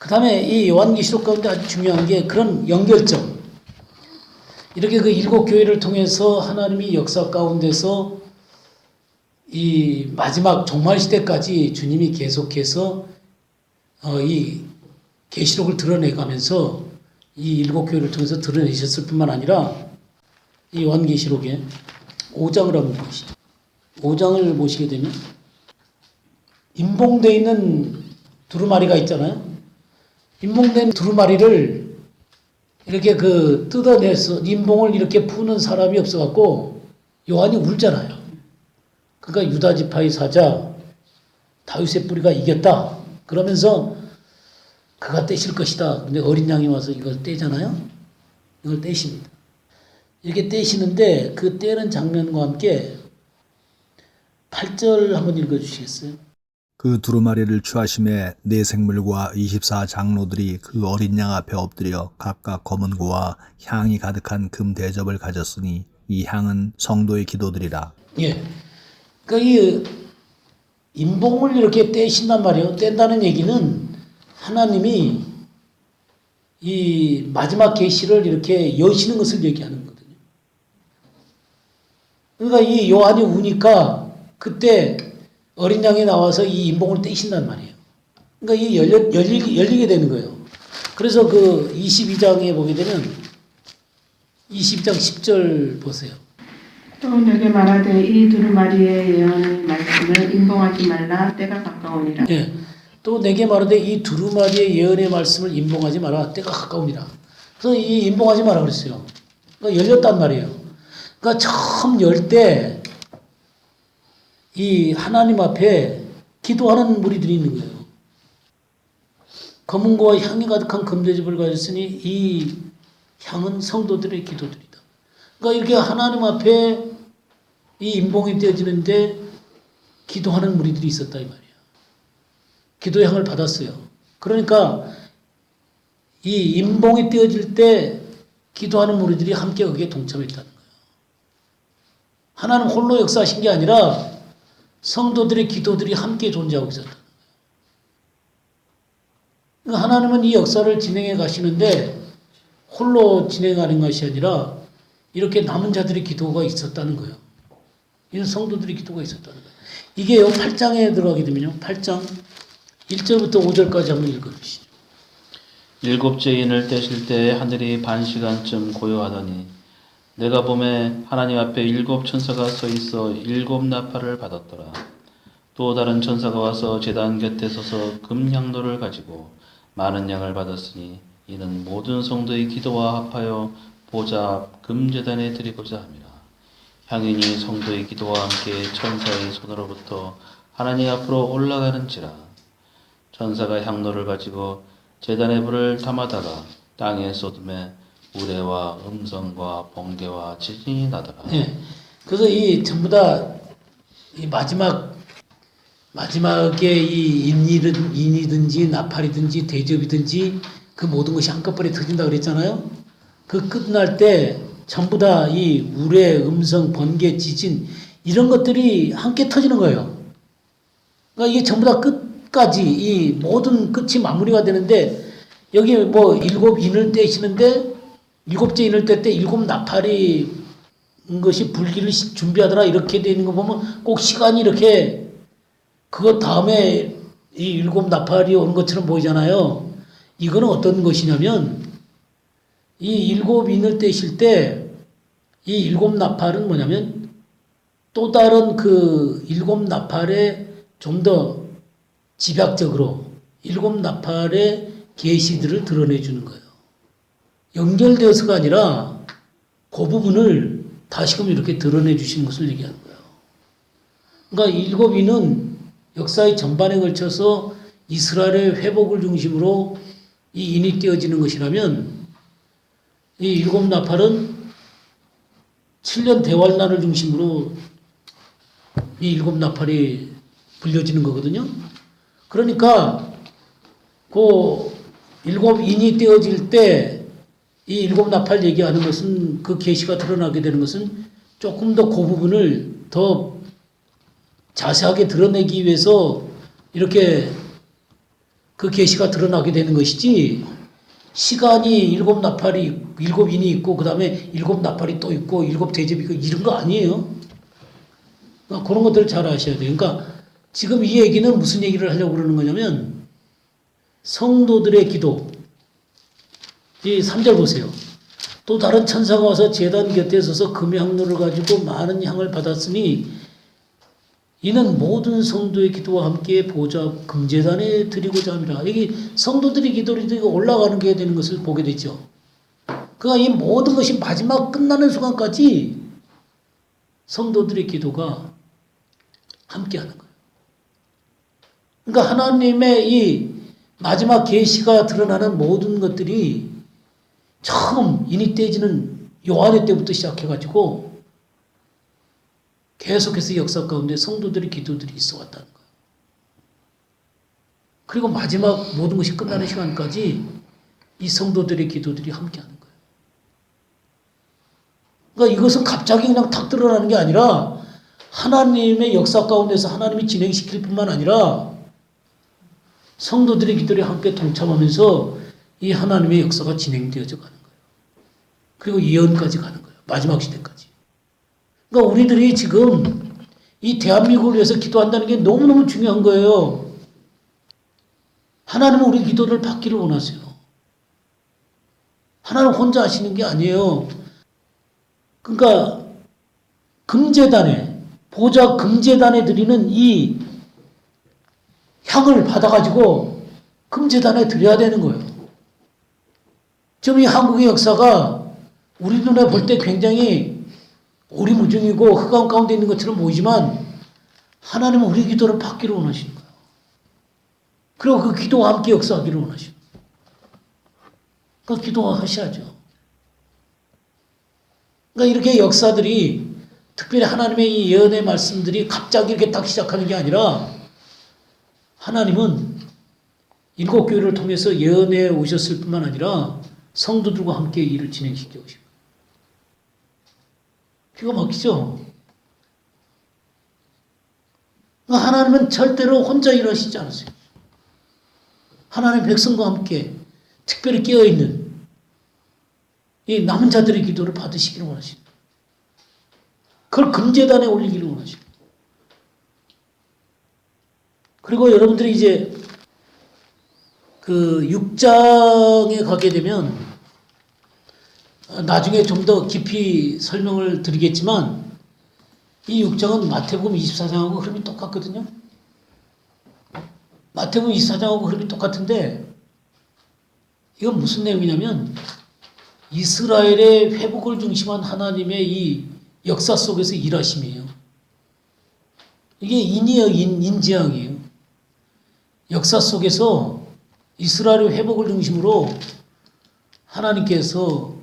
그 다음에 이 요한계시록 가운데 아주 중요한 게 그런 연결점. 이렇게 그 일곱 교회를 통해서 하나님이 역사 가운데서 이 마지막 종말 시대까지 주님이 계속해서 이 계시록을 드러내가면서 이 일곱 교회를 통해서 드러내셨을 뿐만 아니라 이 요한계시록에 5장을 한번 보시죠. 5장을 보시게 되면 임봉되어 있는 두루마리가 있잖아요. 임봉된 두루마리를 이렇게 그 뜯어내서 임봉을 이렇게 푸는 사람이 없어갖고 요한이 울잖아요. 그러니까 유다 지파의 사자 다윗의 뿌리가 이겼다. 그러면서 그가 떼실 것이다. 근데 어린 양이 와서 이걸 떼잖아요. 이걸 떼십니다. 이렇게 떼시는데 그 떼는 장면과 함께 8절 한번 읽어주시겠어요? 그 두루마리를 취하심에 네 생물과 24 장로들이 그 어린 양 앞에 엎드려 각각 검은 고와 향이 가득한 금 대접을 가졌으니 이 향은 성도의 기도들이라. 예. 그러니까 이 임봉을 이렇게 떼신단 말이에요. 뗀다는 얘기는 하나님이 이 마지막 계시를 이렇게 여시는 것을 얘기하는 거거든요. 그러니까 이 요한이 우니까 그때 어린 양이 나와서 이 임봉을 떼신단 말이에요. 그러니까 이 열리게 되는 거예요. 그래서 그 22장에 보게 되면 22장 10절 보세요. 또 내게 말하되 이 두루마리의 예언의 말씀을 임봉하지 말라 때가 가까우니라. 예. 또 내게 말하되 이 두루마리의 예언의 말씀을 임봉하지 마라 때가 가까우니라. 그래서 이 임봉하지 마라 그랬어요. 그러니까 열렸단 말이에요. 그러니까 처음 열 때 이 하나님 앞에 기도하는 무리들이 있는 거예요. 검은 고와 향이 가득한 금대접을 가졌으니 이 향은 성도들의 기도들이다. 그러니까 이렇게 하나님 앞에 이 임봉이 떼어지는데 기도하는 무리들이 있었다 이 말이에요. 기도의 향을 받았어요. 그러니까 이 임봉이 떼어질 때 기도하는 무리들이 함께 거기에 동참했다는 거예요. 하나님 홀로 역사하신 게 아니라 성도들의 기도들이 함께 존재하고 있었다는 거예요. 그러니까 하나님은 이 역사를 진행해 가시는데 홀로 진행하는 것이 아니라 이렇게 남은 자들의 기도가 있었다는 거예요. 이런 성도들의 기도가 있었다는 거예요. 이게요 8장에 들어가게 되면요 8장 1절부터 5절까지 한번 읽어주시죠. 일곱째 인을 떼실 때 하늘이 반 시간쯤 고요하더니 내가 보매 하나님 앞에 일곱 천사가 서 있어 일곱 나팔을 받았더라. 또 다른 천사가 와서 제단 곁에 서서 금향로를 가지고 많은 양을 받았으니 이는 모든 성도의 기도와 합하여 보좌 앞 금제단에 드리고자 함이라. 향인이 성도의 기도와 함께 천사의 손으로부터 하나님 앞으로 올라가는지라. 천사가 향로를 가지고 제단의 불을 담아다가 땅에 쏟음에 우레와 음성과 번개와 지진이 나더라. 네. 그래서 이 전부 다 이 마지막에 이 인이든지 나팔이든지 대접이든지 그 모든 것이 한꺼번에 터진다 그랬잖아요. 그 끝날 때 전부 다 이 우레, 음성, 번개, 지진 이런 것들이 함께 터지는 거예요. 그러니까 이게 전부 다 끝까지 이 모든 끝이 마무리가 되는데 여기 뭐 일곱 인을 떼시는데 일곱째 인을 뗄 때 일곱 나팔이 것이 불기를 준비하더라 이렇게 되는 거 보면 꼭 시간이 이렇게 그것 다음에 이 일곱 나팔이 오는 것처럼 보이잖아요. 이거는 어떤 것이냐면 이 일곱 인을 떼실 때 이 일곱 나팔은 뭐냐면 또 다른 그 일곱 나팔에 좀 더 집약적으로 일곱 나팔의 계시들을 드러내주는 거예요. 연결되어서가 아니라 그 부분을 다시금 이렇게 드러내 주시는 것을 얘기하는 거예요. 그러니까 일곱 인은 역사의 전반에 걸쳐서 이스라엘의 회복을 중심으로 이 인이 떼어지는 것이라면 이 일곱 나팔은 7년 대환란을 중심으로 이 일곱 나팔이 불려지는 거거든요. 그러니까 그 일곱 인이 떼어질 때 이 일곱 나팔 얘기하는 것은 그 계시가 드러나게 되는 것은 조금 더 그 부분을 더 자세하게 드러내기 위해서 이렇게 그 계시가 드러나게 되는 것이지, 시간이 일곱 나팔이, 일곱 인이 있고, 그 다음에 일곱 나팔이 또 있고, 일곱 대접이 있고, 이런 거 아니에요. 그러니까 그런 것들을 잘 아셔야 돼요. 그러니까 지금 이 얘기는 무슨 얘기를 하려고 그러는 거냐면, 성도들의 기도. 이 3절 보세요. 또 다른 천사가 와서 제단 곁에 서서 금향로를 가지고 많은 향을 받았으니 이는 모든 성도의 기도와 함께 보좌 금제단에 드리고자 합니다. 여기 성도들이 기도를 올라가는 게 되는 것을 보게 되죠. 그러니까 이 모든 것이 마지막 끝나는 순간까지 성도들의 기도가 함께 하는 거예요. 그러니까 하나님의 이 마지막 계시가 드러나는 모든 것들이 처음 인이 떼지는 요한의 때부터 시작해가지고 계속해서 역사 가운데 성도들의 기도들이 있어 왔다는 거예요. 그리고 마지막 모든 것이 끝나는 시간까지 이 성도들의 기도들이 함께하는 거예요. 그러니까 이것은 갑자기 그냥 탁 드러나는 게 아니라 하나님의 역사 가운데서 하나님이 진행시킬 뿐만 아니라 성도들의 기도를 함께 동참하면서 이 하나님의 역사가 진행되어져 가는 거예요. 그리고 예언까지 가는 거예요. 마지막 시대까지. 그러니까 우리들이 지금 이 대한민국을 위해서 기도한다는 게 너무너무 중요한 거예요. 하나님은 우리 기도를 받기를 원하세요. 하나님 혼자 하시는 게 아니에요. 그러니까 금제단에, 보좌 금제단에 드리는 이 향을 받아가지고 금제단에 드려야 되는 거예요. 지금 이 한국의 역사가 우리 눈에 볼 때 굉장히 오리무중이고 흑암 가운데 있는 것처럼 보이지만 하나님은 우리 기도를 받기를 원하시는 거예요. 그리고 그 기도와 함께 역사하기를 원하시는 거예요. 그러니까 기도하셔야죠. 그러니까 이렇게 역사들이 특별히 하나님의 이 예언의 말씀들이 갑자기 이렇게 딱 시작하는 게 아니라 하나님은 일곱 교회를 통해서 예언해 오셨을 뿐만 아니라 성도들과 함께 일을 진행시켜 오신 거예요. 기가 막히죠? 하나님은 절대로 혼자 일하시지 않으세요. 하나님 백성과 함께 특별히 깨어있는 이 남은 자들의 기도를 받으시기를 원하십니다. 그걸 금제단에 올리기를 원하십니다. 그리고 여러분들이 이제 그 6장에 가게 되면 나중에 좀 더 깊이 설명을 드리겠지만 이 6장은 마태복음 24장하고 흐름이 똑같거든요. 마태복음 24장하고 흐름이 똑같은데 이건 무슨 내용이냐면 이스라엘의 회복을 중심한 하나님의 이 역사 속에서 일하심이에요. 이게 인이에요. 인지향이에요. 역사 속에서 이스라엘의 회복을 중심으로 하나님께서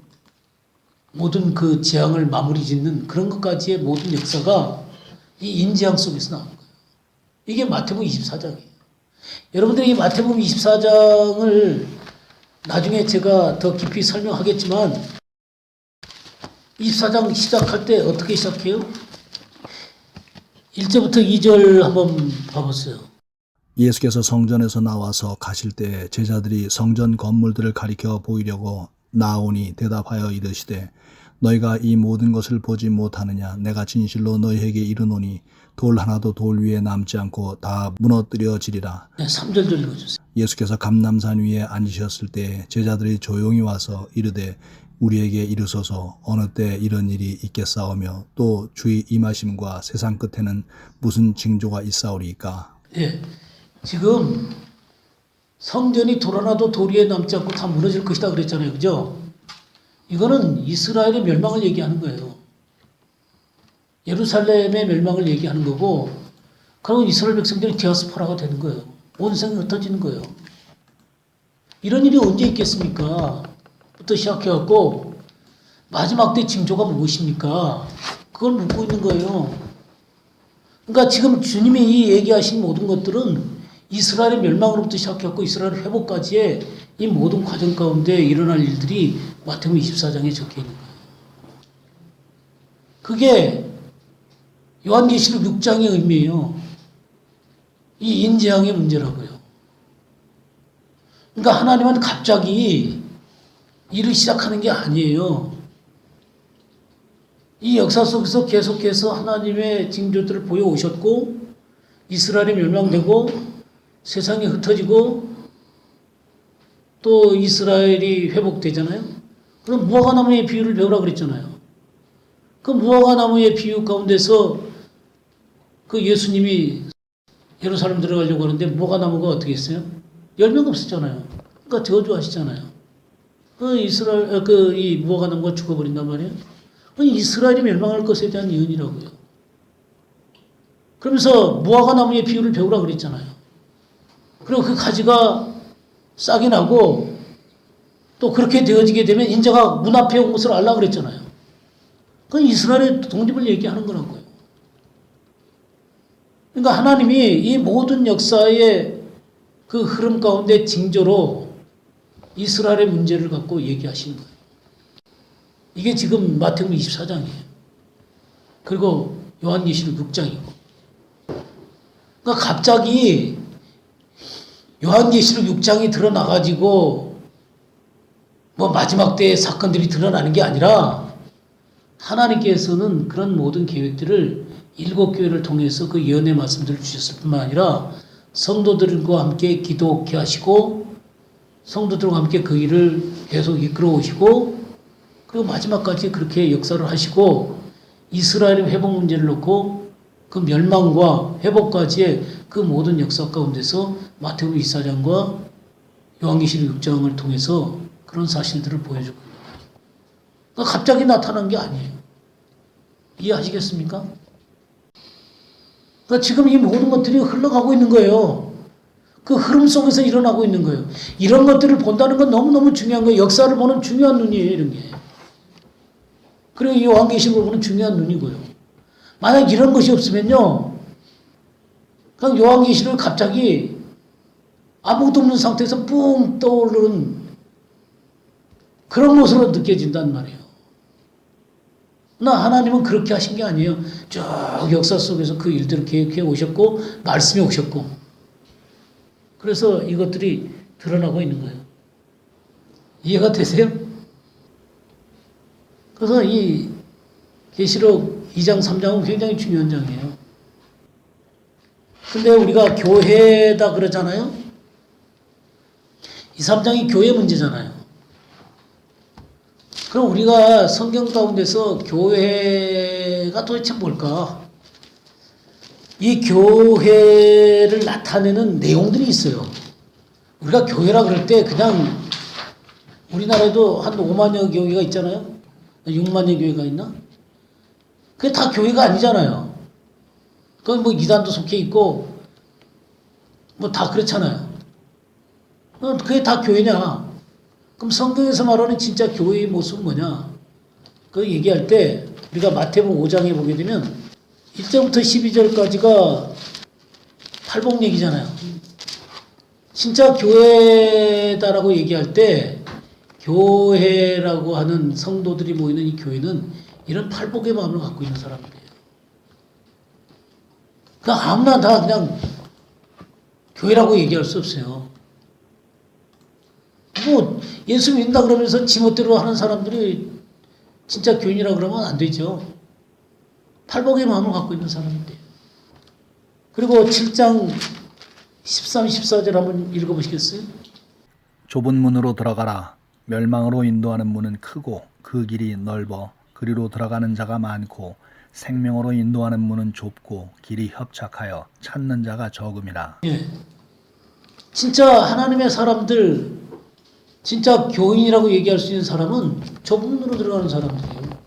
모든 그 재앙을 마무리 짓는 그런 것까지의 모든 역사가 이 인지향 속에서 나오는 거예요. 이게 마태복음 24장이에요. 여러분들이 이 마태복음 24장을 나중에 제가 더 깊이 설명하겠지만 24장 시작할 때 어떻게 시작해요? 1절부터 2절 한번 봐보세요. 예수께서 성전에서 나와서 가실 때 제자들이 성전 건물들을 가리켜 보이려고 나오니 대답하여 이르시되 너희가 이 모든 것을 보지 못하느냐? 내가 진실로 너희에게 이르노니 돌 하나도 돌 위에 남지 않고 다 무너뜨려지리라. 네, 3절 좀 읽어주세요. 예수께서 감람산 위에 앉으셨을 때 제자들이 조용히 와서 이르되 우리에게 이르소서 어느 때 이런 일이 있겠사오며 또 주의 임하심과 세상 끝에는 무슨 징조가 있사오리이까. 예, 지금 성전이 돌 하나도 돌 위에 남지 않고 다 무너질 것이다 그랬잖아요. 그죠? 이거는 이스라엘의 멸망을 얘기하는 거예요. 예루살렘의 멸망을 얘기하는 거고 그러면 이스라엘 백성들이 디아스포라가 되는 거예요. 온 세상이 흩어지는 거예요. 이런 일이 언제 있겠습니까? 부터 시작해갖고 마지막 때 징조가 무엇입니까? 그걸 묻고 있는 거예요. 그러니까 지금 주님이 이 얘기하신 모든 것들은 이스라엘의 멸망으로부터 시작해갖고 이스라엘 회복까지의 이 모든 과정 가운데 일어날 일들이 마태복음 24장에 적혀 있는 거예요. 그게 요한계시록 6장의 의미예요. 이 인재앙의 문제라고요. 그러니까 하나님은 갑자기 일을 시작하는 게 아니에요. 이 역사 속에서 계속해서 하나님의 징조들을 보여오셨고 이스라엘이 멸망되고 세상이 흩어지고 또 이스라엘이 회복되잖아요. 그럼 무화과나무의 비유를 배우라 그랬잖아요. 그 무화과나무의 비유 가운데서 그 예수님이 예루살렘 들어가려고 하는데 무화과나무가 어떻게 했어요? 열매가 없었잖아요. 그러니까 저주하시잖아요. 이 무화과나무가 죽어버린단 말이에요. 이스라엘이 멸망할 것에 대한 예언이라고요. 그러면서 무화과나무의 비유를 배우라 그랬잖아요. 그리고 그 가지가 싹이 나고 또 그렇게 되어지게 되면 인자가 문 앞에 온 것을 알라 그랬잖아요. 그건 이스라엘의 독립을 얘기하는 거라고요. 그러니까 하나님이 이 모든 역사의 그 흐름 가운데 징조로 이스라엘의 문제를 갖고 얘기하시는 거예요. 이게 지금 마태복음 24장이에요. 그리고 요한계시록 6장이고. 그러니까 갑자기 요한계시록 6장이 드러나가지고 뭐 마지막 때의 사건들이 드러나는 게 아니라 하나님께서는 그런 모든 계획들을 7교회를 통해서 그 예언의 말씀들을 주셨을 뿐만 아니라 성도들과 함께 기도케 하시고 성도들과 함께 그 일을 계속 이끌어 오시고 그리고 마지막까지 그렇게 역사를 하시고 이스라엘의 회복 문제를 놓고 그 멸망과 회복까지의 그 모든 역사 가운데서 마태복음 24장과 요한계시록 6장을 통해서 그런 사실들을 보여주고 있습니다. 그러니까 갑자기 나타난 게 아니에요. 이해하시겠습니까? 그러니까 지금 이 모든 것들이 흘러가고 있는 거예요. 그 흐름 속에서 일어나고 있는 거예요. 이런 것들을 본다는 건 너무너무 중요한 거예요. 역사를 보는 중요한 눈이에요, 이런 게. 그리고 이 요한계시록을 보는 중요한 눈이고요. 만약 이런 것이 없으면요, 그냥 요한계시록을 갑자기 아무것도 없는 상태에서 뿡 떠오르는 그런 모습으로 느껴진단 말이에요. 나 하나님은 그렇게 하신 게 아니에요. 쭉 역사 속에서 그 일들을 계획해 오셨고 말씀해 오셨고 그래서 이것들이 드러나고 있는 거예요. 이해가 되세요? 그래서 이 계시록 2장 3장은 굉장히 중요한 장이에요. 근데 우리가 교회다 그러잖아요. 2, 3장이 교회 문제잖아요. 그럼 우리가 성경 가운데서 교회가 도대체 뭘까? 이 교회를 나타내는 내용들이 있어요. 우리가 교회라 그럴 때 그냥 우리나라에도 한 5만여 교회가 있잖아요. 6만여 교회가 있나? 그게 다 교회가 아니잖아요. 그건 뭐 이단도 속해 있고 뭐 다 그렇잖아요. 그게 다 교회냐? 그럼 성경에서 말하는 진짜 교회의 모습은 뭐냐? 그 얘기할 때 우리가 마태복음 5장에 보게 되면 1절부터 12절까지가 팔복 얘기잖아요. 진짜 교회다라고 얘기할 때 교회라고 하는 성도들이 모이는 이 교회는 이런 팔복의 마음을 갖고 있는 사람들이에요. 그러니까 아무나 다 그냥 교회라고 얘기할 수 없어요. 뭐 예수 믿는다 그러면서 지멋대로 하는 사람들이 진짜 교인이라 그러면 안 되죠. 팔복의 마음을 갖고 있는 사람인데요. 그리고 7장 13, 14절 한번 읽어보시겠어요? 좁은 문으로 들어가라. 멸망으로 인도하는 문은 크고 그 길이 넓어 그리로 들어가는 자가 많고 생명으로 인도하는 문은 좁고 길이 협착하여 찾는 자가 적음이라. 예. 진짜 하나님의 사람들, 진짜 교인이라고 얘기할 수 있는 사람은 좁은 문으로 들어가는 사람들이에요.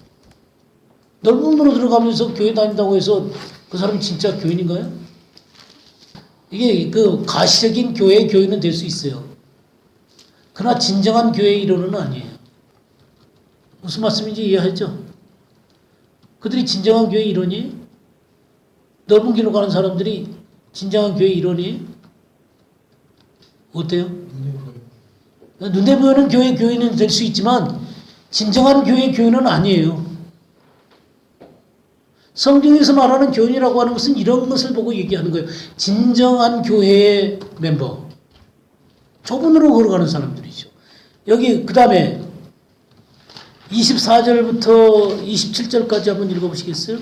넓은 문으로 들어가면서 교회 다닌다고 해서 그 사람이 진짜 교인인가요? 이게 그 가시적인 교회의 교인은 될 수 있어요. 그러나 진정한 교회의 일원은 아니에요. 무슨 말씀인지 이해하죠? 그들이 진정한 교회의 일원이에요? 넓은 길로 가는 사람들이 진정한 교회의 일원이에요? 어때요? 눈에 보이는 교회의 교인은 될 수 있지만 진정한 교회의 교인은 아니에요. 성경에서 말하는 교인이라고 하는 것은 이런 것을 보고 얘기하는 거예요. 진정한 교회의 멤버. 좁은으로 걸어가는 사람들이죠. 여기 그 다음에 24절부터 27절까지 한번 읽어보시겠어요?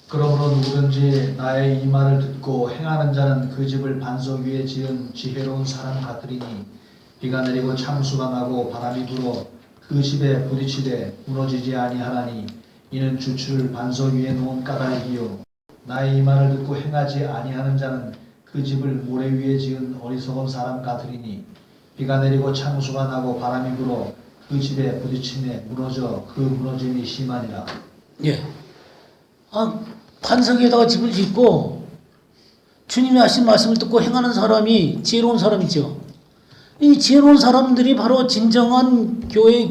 그러므로 누구든지 나의 이 말을 듣고 행하는 자는 그 집을 반석 위에 지은 지혜로운 사람 같으리니 비가 내리고 창수가 나고 바람이 불어 그 집에 부딪히되 무너지지 아니하나니 이는 주추를 반석 위에 놓은 까닭이요 나의 이 말을 듣고 행하지 아니하는 자는 그 집을 모래 위에 지은 어리석은 사람 같으리니 비가 내리고 창수가 나고 바람이 불어 그 집에 부딪히매 무너져 그 무너짐이 심하니라. 예. 반석에다가 집을 짓고 주님이 하신 말씀을 듣고 행하는 사람이 지혜로운 사람이죠. 이 지혜로운 사람들이 바로 진정한 교회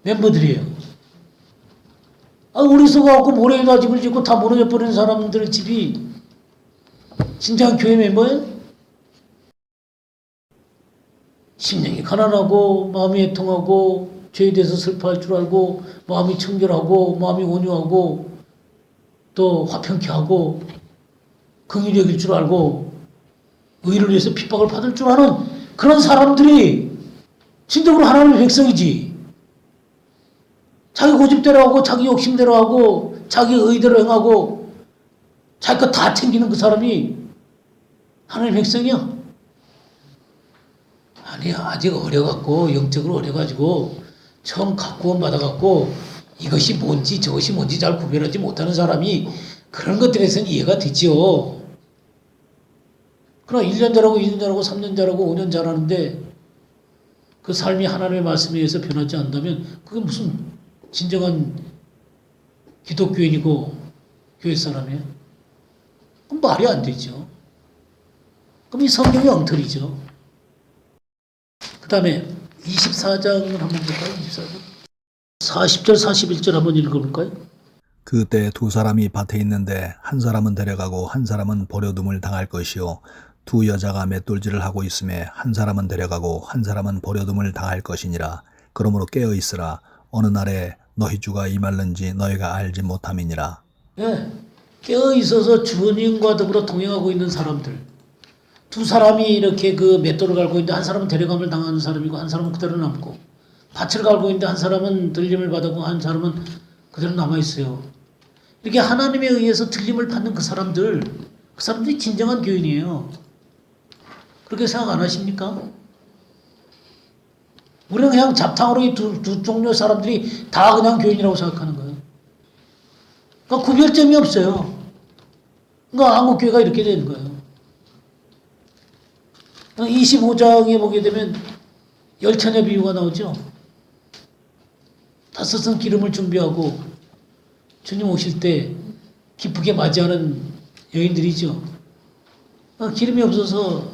멤버들이에요. 어리석어갖고 모래에다 집을 짓고 다 무너져 버리는 사람들 집이 진정한 교회 멤버예요? 심령이 가난하고 마음이 애통하고 죄에 대해서 슬퍼할 줄 알고 마음이 청결하고 마음이 온유하고 또 화평케 하고 긍휼히 여길 줄 알고 의를 위해서 핍박을 받을 줄 아는 그런 사람들이 진정으로 하나님의 백성이지. 자기 고집대로 하고 자기 욕심대로 하고 자기 의대로 행하고 자기 것 다 챙기는 그 사람이 하나님의 백성이야? 아니 아직 어려갖고 영적으로 어려가지고 처음 갖고 받아갖고 이것이 뭔지 저것이 뭔지 잘 구별하지 못하는 사람이 그런 것들에서는 이해가 되지요. 그러나 1년 잘하고 2년 잘하고 3년 잘하고 5년 잘하는데 그 삶이 하나님의 말씀에 의해서 변하지 않는다면 그게 무슨 진정한 기독교인이고 교회 사람이에요? 그럼 말이 안 되죠. 그럼 이 성경이 엉터리죠. 그 다음에 24장을 한번 볼까요? 24장. 40절 41절 한번 읽어볼까요? 그때 두 사람이 밭에 있는데 한 사람은 데려가고 한 사람은 버려둠을 당할 것이요 두 여자가 맷돌질을 하고 있음에 한 사람은 데려가고 한 사람은 버려둠을 당할 것이니라. 그러므로 깨어 있으라. 어느 날에 너희 주가 임할는지 너희가 알지 못함이니라. 예, 깨어 있어서 주님과 더불어 동행하고 있는 사람들. 두 사람이 이렇게 그 맷돌을 갈고 있는데 한 사람은 데려감을 당하는 사람이고 한 사람은 그대로 남고 밭을 갈고 있는데 한 사람은 들림을 받고 한 사람은 그대로 남아있어요. 이렇게 하나님에 의해서 들림을 받는 그 사람들이 진정한 교인이에요. 그렇게 생각 안 하십니까? 우리는 그냥 잡탕으로 이 두 종류 사람들이 다 그냥 교인이라고 생각하는 거예요. 그러니까 구별점이 없어요. 그러니까 한국교회가 이렇게 되는 거예요. 25장에 보게 되면 열처녀 비유가 나오죠. 다섯은 기름을 준비하고 주님 오실 때 기쁘게 맞이하는 여인들이죠. 기름이 없어서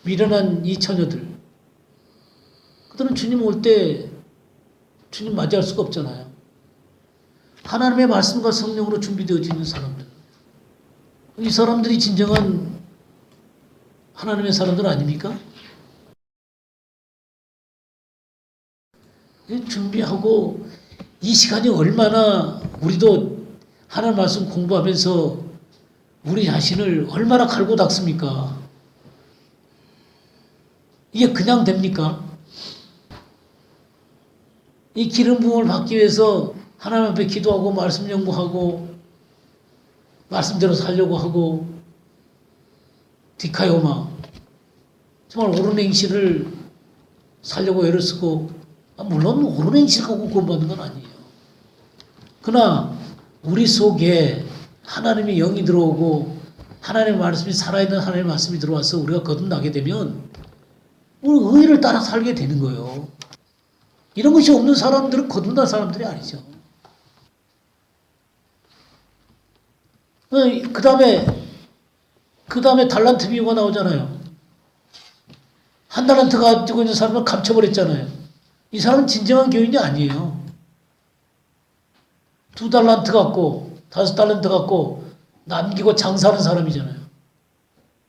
미련한 이 처녀들. 그들은 주님 올 때 주님 맞이할 수가 없잖아요. 하나님의 말씀과 성령으로 준비되어져 있는 사람들. 이 사람들이 진정한 하나님의 사람들 아닙니까? 준비하고 이 시간이 얼마나 우리도 하나님 말씀 공부하면서 우리 자신을 얼마나 갈고 닦습니까? 이게 그냥 됩니까? 이 기름 부음을 받기 위해서 하나님 앞에 기도하고 말씀 연구하고 말씀대로 살려고 하고 디카요마 정말 옳은 행실을 살려고 애를 쓰고 물론 옳은 행실을 갖고 구원받는 건 아니에요. 그러나 우리 속에 하나님의 영이 들어오고 하나님의 말씀이 살아있는 하나님의 말씀이 들어와서 우리가 거듭나게 되면 우리 의를 따라 살게 되는 거예요. 이런 것이 없는 사람들은 거듭난 사람들이 아니죠. 그 다음에 달란트 비유가 나오잖아요. 한 달란트 가지고 있는 사람은 감춰버렸잖아요. 이 사람은 진정한 교인이 아니에요. 2달란트 갖고 5달란트 갖고 남기고 장사하는 사람이잖아요.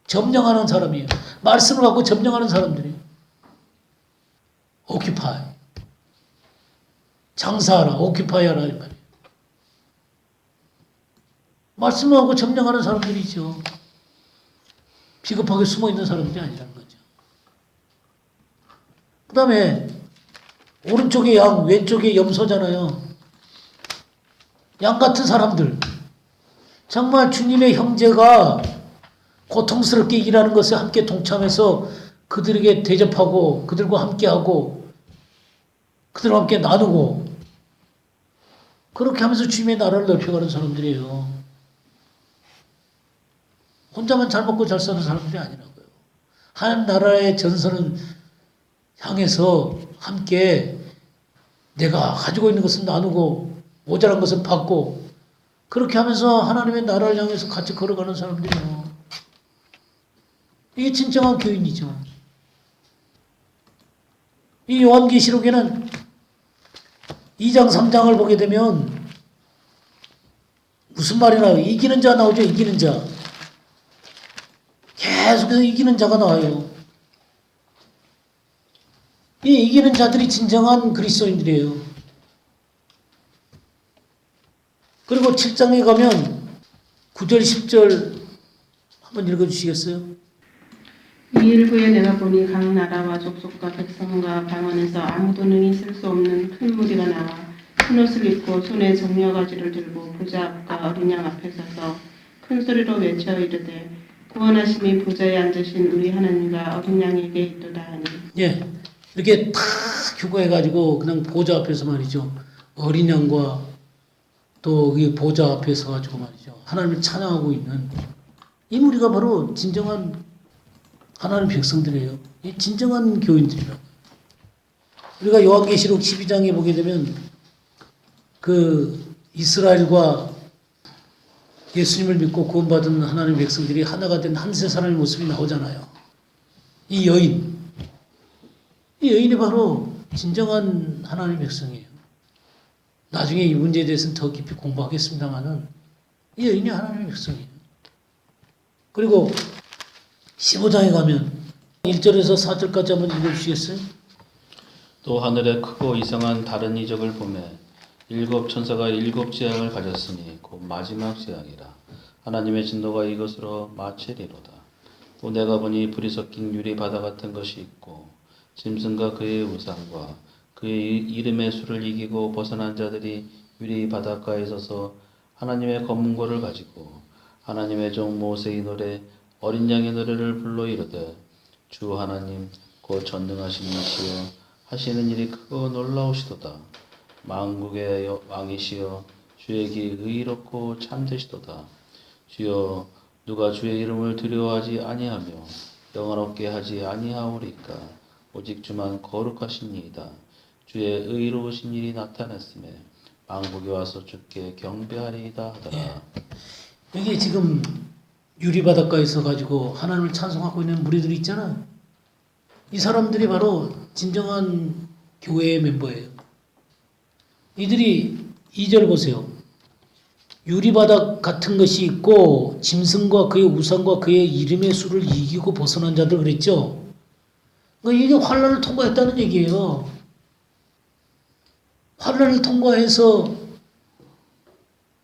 점령하는 사람이에요. 말씀을 갖고 점령하는 사람들이에요. 오큐파이. 장사하라, 오큐파이 하라 이 말이에요. 말씀을 갖고 점령하는 사람들이죠. 비겁하게 숨어있는 사람들이 아니라는 거죠. 그 다음에 오른쪽에 양, 왼쪽에 염소잖아요. 양 같은 사람들. 정말 주님의 형제가 고통스럽게 일하는 것에 함께 동참해서 그들에게 대접하고 그들과 함께하고 그들과 함께 나누고 그렇게 하면서 주님의 나라를 넓혀가는 사람들이에요. 혼자만 잘 먹고 잘 사는 사람들이 아니라고요. 하나님 나라의 전선을 향해서 함께 내가 가지고 있는 것은 나누고 모자란 것은 받고 그렇게 하면서 하나님의 나라를 향해서 같이 걸어가는 사람들이에요. 이게 진정한 교인이죠. 이 요한계시록에는 2장 3장을 보게 되면 무슨 말이 나와요? 이기는 자 나오죠. 이기는 자. 계속해서 이기는 자가 나와요. 이 이기는 자들이 진정한 그리스도인들이에요. 그리고 7장에 가면 9절 10절 한번 읽어주시겠어요? 이 일 후에 내가 보니 각 나라와 족속과 백성과 방언에서 아무도 능히 쓸 수 없는 큰 무리가 나와 흰 옷을 입고 손에 정려가지를 들고 보좌 앞과 어린 양 앞에 서서 큰 소리로 외쳐 이르되 구원하심이 보좌에 앉으신 우리 하나님과 어린 양에게 있도다 하니. 예, 이렇게 탁 휴거해가지고 그냥 보좌 앞에서 말이죠. 어린 양과 또 이 보좌 앞에 서가지고 말이죠. 하나님을 찬양하고 있는 이 무리가 바로 진정한 하나님 백성들이에요. 이 진정한 교인들이라고. 우리가 요한계시록 12장에 보게 되면 그 이스라엘과 예수님을 믿고 구원받은 하나님 백성들이 하나가 된 한 세 사람의 모습이 나오잖아요. 이 여인이 바로 진정한 하나님 백성이에요. 나중에 이 문제에 대해서는 더 깊이 공부하겠습니다만은 이 여인이 하나님의 백성이에요. 그리고 15장에 가면 1절에서 4절까지 한번 읽어주시겠어요? 또 하늘에 크고 이상한 다른 이적을 보매 일곱 천사가 일곱 재앙을 가졌으니 곧 마지막 재앙이라. 하나님의 진노가 이것으로 마치리로다. 또 내가 보니 불이 섞인 유리 바다 같은 것이 있고 짐승과 그의 우상과 그의 이름의 수를 이기고 벗어난 자들이 유리 바닷가에 서서 하나님의 검문고를 가지고 하나님의 종 모세의 노래 어린 양의 노래를 불러 이르되 주 하나님 곧 전능하신 이시여 하시는 일이 크고 놀라우시도다. 만국의 왕이시여 주의 기 의롭고 참되시도다. 주여 누가 주의 이름을 두려워하지 아니하며 영화롭게 하지 아니하오리까. 오직 주만 거룩하시니이다. 주의 의로우신 일이 나타났음에 만국이 와서 주께 경배하리이다 하더라. 여기 지금 유리바닷가에서 가지고 하나님을 찬송하고 있는 무리들이 있잖아요. 이 사람들이 바로 진정한 교회의 멤버예요. 이들이 2절 보세요. 유리바닥 같은 것이 있고 짐승과 그의 우상과 그의 이름의 수를 이기고 벗어난 자들 그랬죠. 그러니까 이게 환난을 통과했다는 얘기예요. 환난을 통과해서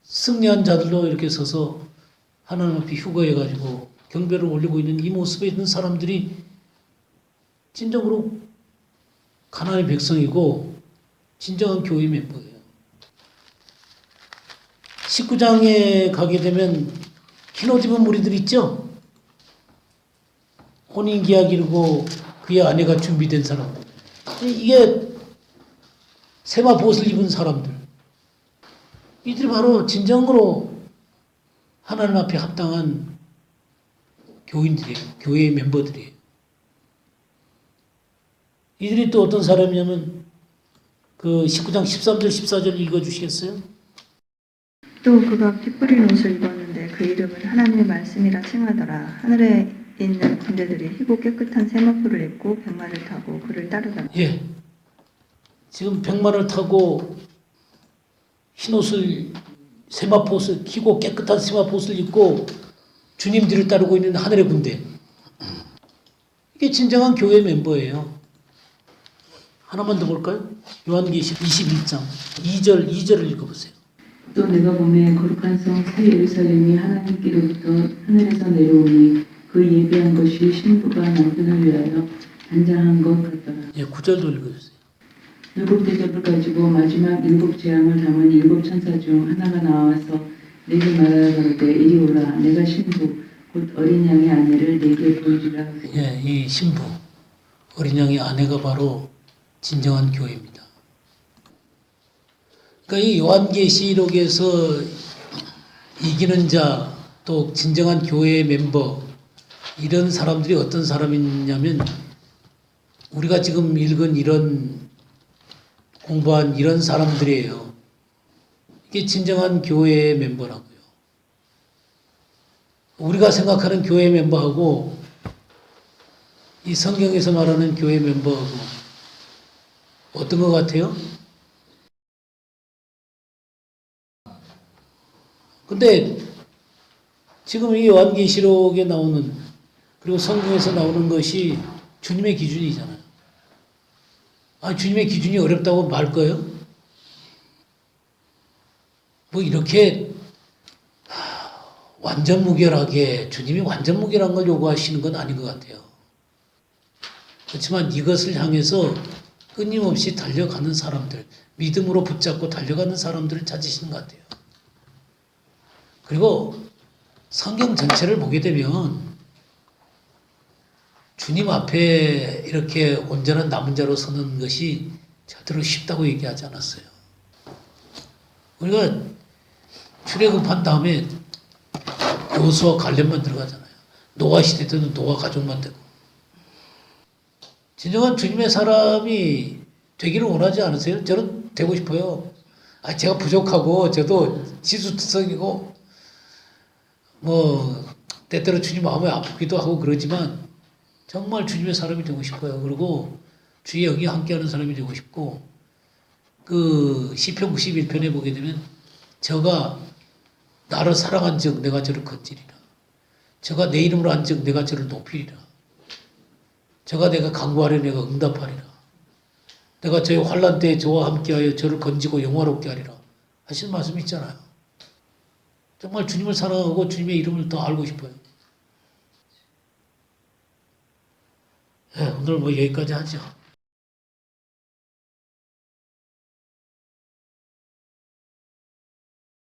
승리한 자들로 이렇게 서서 하나님 앞에 휴거해가지고 경배를 올리고 있는 이 모습에 있는 사람들이 진정으로 하나님의 백성이고 진정한 교회 멤버예요. 19장에 가게 되면 흰옷 입은 무리들 있죠? 혼인계약 이루고 그의 아내가 준비된 사람들. 이게 세마포옷을 입은 사람들. 이들이 바로 진정으로 하나님 앞에 합당한 교인들이에요. 교회의 멤버들이에요. 이들이 또 어떤 사람이냐면 그 19장 13절 14절 읽어주시겠어요? 또 그가 피 뿌린 옷을 입었는데 그 이름을 하나님의 말씀이라 칭하더라. 하늘에 있는 군대들이 희고 깨끗한 세마포를 입고 백마를 타고 그를 따르더라. 예. 지금 백마를 타고 흰옷을 세마포옷을 키고 깨끗한 세마포옷을 입고 주님 뒤를 따르고 있는 하늘의 군대. 이게 진정한 교회 멤버예요. 하나만 더 볼까요? 요한계시록 21장 2절을 읽어보세요. 또 내가 보매 거룩한 성 새 예루살렘이 하나님께로부터 하늘에서 내려오니 그 예비한 것이 신부가 남편을 위하여 안장한 것 같더라. 예, 9절도 읽어주세요. 일곱 대접을 가지고 마지막 일곱 재앙을 담은 일곱 천사 중 하나가 나와서 내게 말하여 가로되 이리 오라. 내가 신부 곧 어린 양의 아내를 내게 보이리라 하고. 예, 이 신부, 어린 양의 아내가 바로 진정한 교회입니다. 그러니까 이 요한계시록에서 이기는 자, 또 진정한 교회의 멤버, 이런 사람들이 어떤 사람이냐면 우리가 지금 읽은 이런 공부한 이런 사람들이에요. 이게 진정한 교회의 멤버라고요. 우리가 생각하는 교회 멤버하고 이 성경에서 말하는 교회 멤버하고 어떤 것 같아요? 근데 지금 이 요한계시록에 나오는 그리고 성경에서 나오는 것이 주님의 기준이잖아요. 아, 주님의 기준이 어렵다고 말 거예요? 뭐 이렇게 완전 무결하게 주님이 완전 무결한 걸 요구하시는 건 아닌 것 같아요. 그렇지만 이것을 향해서 끊임없이 달려가는 사람들, 믿음으로 붙잡고 달려가는 사람들을 찾으시는 것 같아요. 그리고 성경 전체를 보게 되면 주님 앞에 이렇게 온전한 남은 자로 서는 것이 절대로 쉽다고 얘기하지 않았어요. 우리가 출애굽한 다음에 여호수아 갈렙만 들어가잖아요. 노아 시대 때는 노아 가족만 되고. 진정한 주님의 사람이 되기를 원하지 않으세요? 저는 되고 싶어요. 아, 제가 부족하고 저도 지수투성이고 뭐 때때로 주님 마음이 아프기도 하고 그러지만 정말 주님의 사람이 되고 싶어요. 그리고 주의 영이 함께하는 사람이 되고 싶고 그 시편 91편에 보게 되면 저가 나를 사랑한즉 내가 저를 건지리라. 저가 내 이름으로 한즉 내가 저를 높이리라. 저가 내가 간구하려 내가 응답하리라. 내가 저의 환난 때에 저와 함께하여 저를 건지고 영화롭게 하리라. 하시는 말씀이 있잖아요. 정말 주님을 사랑하고 주님의 이름을 더 알고 싶어요. 네, 오늘 뭐 여기까지 하죠.